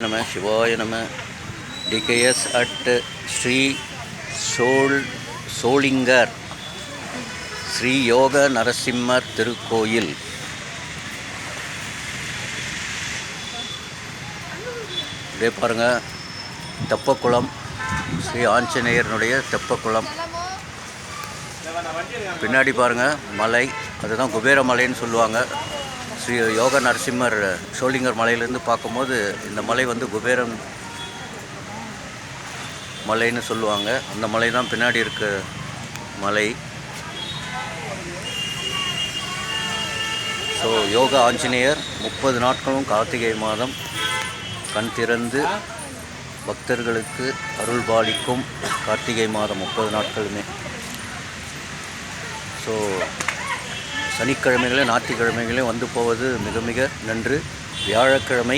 நம சிவாய நம. டிகேஎஸ் அட் ஸ்ரீ சோளிங்கர் ஸ்ரீ யோக நரசிம்மர் திருக்கோயில். இதே பாருங்கள், தெப்பக்குளம், ஸ்ரீ ஆஞ்சநேயர்னுடைய தெப்பக்குளம். பின்னாடி பாருங்கள் மலை, அதுதான் குபேர மலைன்னு சொல்லுவாங்க. ஸ்ரீ யோக நரசிம்மர் சோளிங்கர் மலையிலேருந்து பார்க்கும்போது இந்த மலை வந்து குபேரன் மலைன்னு சொல்லுவாங்க. அந்த மலை தான் பின்னாடி இருக்க மலை. ஸோ யோக ஆஞ்சநேயர் 30 நாட்களும் கார்த்திகை மாதம் கண் திறந்து பக்தர்களுக்கு அருள் பாலிக்கும் கார்த்திகை மாதம் 30 நாட்களுமே. ஸோ சனிக்கிழமைகளே ஞாயிற்றுக்கிழமைகளே வந்து போவது மிக மிக நன்று. வியாழக்கிழமை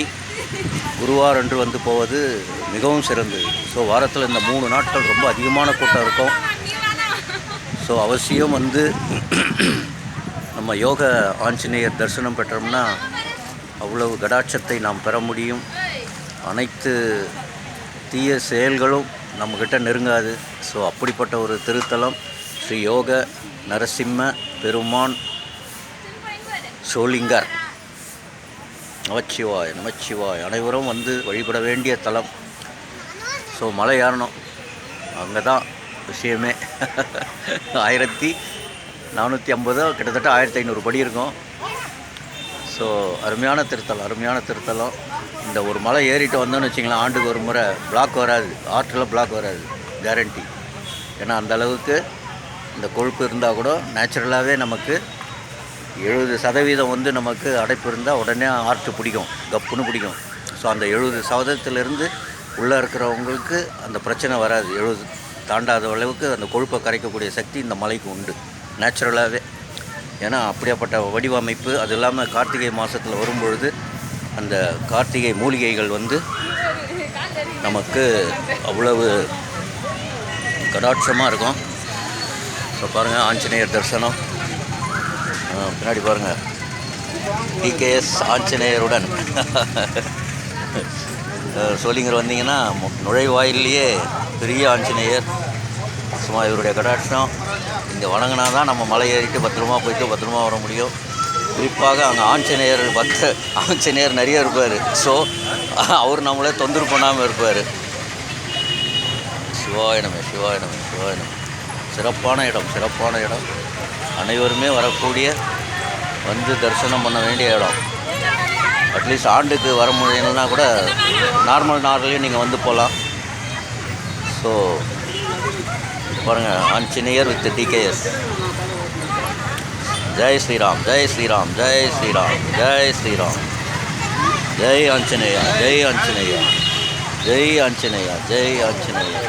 குருவார் அன்று வந்து போவது மிகவும் சிறந்தது. ஸோ வாரத்தில் இந்த 3 நாட்கள் ரொம்ப அதிகமான கூட்டம் இருக்கும். ஸோ அவசியம் வந்து நம்ம யோக ஆஞ்சநேயர் தரிசனம் பெற்றோம்னா அவ்வளவு கடாட்சத்தை நாம் பெற முடியும். அனைத்து தீய செயல்களும் நம்மக்கிட்ட நெருங்காது. ஸோ அப்படிப்பட்ட ஒரு திருத்தலம் ஸ்ரீ யோக நரசிம்ம பெருமான் சோளிங்கர். நமச்சிவாய் நமச்சிவாய். அனைவரும் வந்து வழிபட வேண்டிய தலம். ஸோ மலை ஏறணும், அங்கே தான் விஷயமே. 1450 கிட்டத்தட்ட 1500 படி இருக்கும். ஸோ அருமையான திருத்தலம். இந்த ஒரு மலை ஏறிட்டு வந்தோன்னு வச்சிங்களேன், ஆண்டுக்கு ஒரு முறை பிளாக் வராது, ஆற்றில் பிளாக் வராது, கேரண்டி. ஏன்னா அந்த அளவுக்கு இந்த கொழுப்பு இருந்தால் கூட நேச்சுரலாகவே நமக்கு 70% வந்து நமக்கு அடைப்பு இருந்தால் உடனே ஆற்று பிடிக்கும், கப்புன்னு பிடிக்கும். ஸோ அந்த 70% உள்ளே இருக்கிறவங்களுக்கு அந்த பிரச்சனை வராது. 70 தாண்டாத அளவுக்கு அந்த கொழுப்பை கரைக்கக்கூடிய சக்தி இந்த மலைக்கு உண்டு நேச்சுரலாகவே. ஏன்னா அப்படியாப்பட்ட வடிவமைப்பு. அது இல்லாமல் கார்த்திகை மாதத்தில் வரும்பொழுது அந்த கார்த்திகை மூலிகைகள் வந்து நமக்கு அவ்வளவு கடாட்சமாக இருக்கும். ஸோ பாருங்கள், ஆஞ்சநேயர் தரிசனம். பின்னாடி பாருங்கள், டிகேஎஸ் ஆஞ்சநேயருடன் சோளிங்கர் வந்தீங்கன்னா நுழைவாயிலேயே பெரிய ஆஞ்சநேயர். சும்மா இவருடைய கடாட்சம் இங்கே வணங்கினா தான் நம்ம மலை ஏறிட்டு பத்திரமா போயிட்டு பத்திரமா வர முடியும். குறிப்பாக அங்கே ஆஞ்சநேயர் நிறைய இருப்பார். ஸோ அவர் நம்மளே தொந்தரவு பண்ணாமல் இருப்பார். சிவாயனமே சிவாயனமே சிவாயனம். சிறப்பான இடம். அனைவருமே வரக்கூடிய வந்து தரிசனம் பண்ண வேண்டிய இடம். அட்லீஸ்ட் ஆண்டுக்கு வர முடியலன்னா கூட நார்மல் நாள்லேயும் நீங்கள் வந்து போகலாம். ஸோ பாருங்கள், ஆஞ்சநேயர் வித் டிகேஎஸ். ஜெய் ஸ்ரீராம், ஜெய் ஸ்ரீராம், ஜெய் ஸ்ரீராம், ஜெய் ஸ்ரீராம். ஜெய் ஆஞ்சநேயா, ஜெய் ஆஞ்சநேயா, ஜெய் ஆஞ்சநேயா, ஜெய் ஆஞ்சநேயா.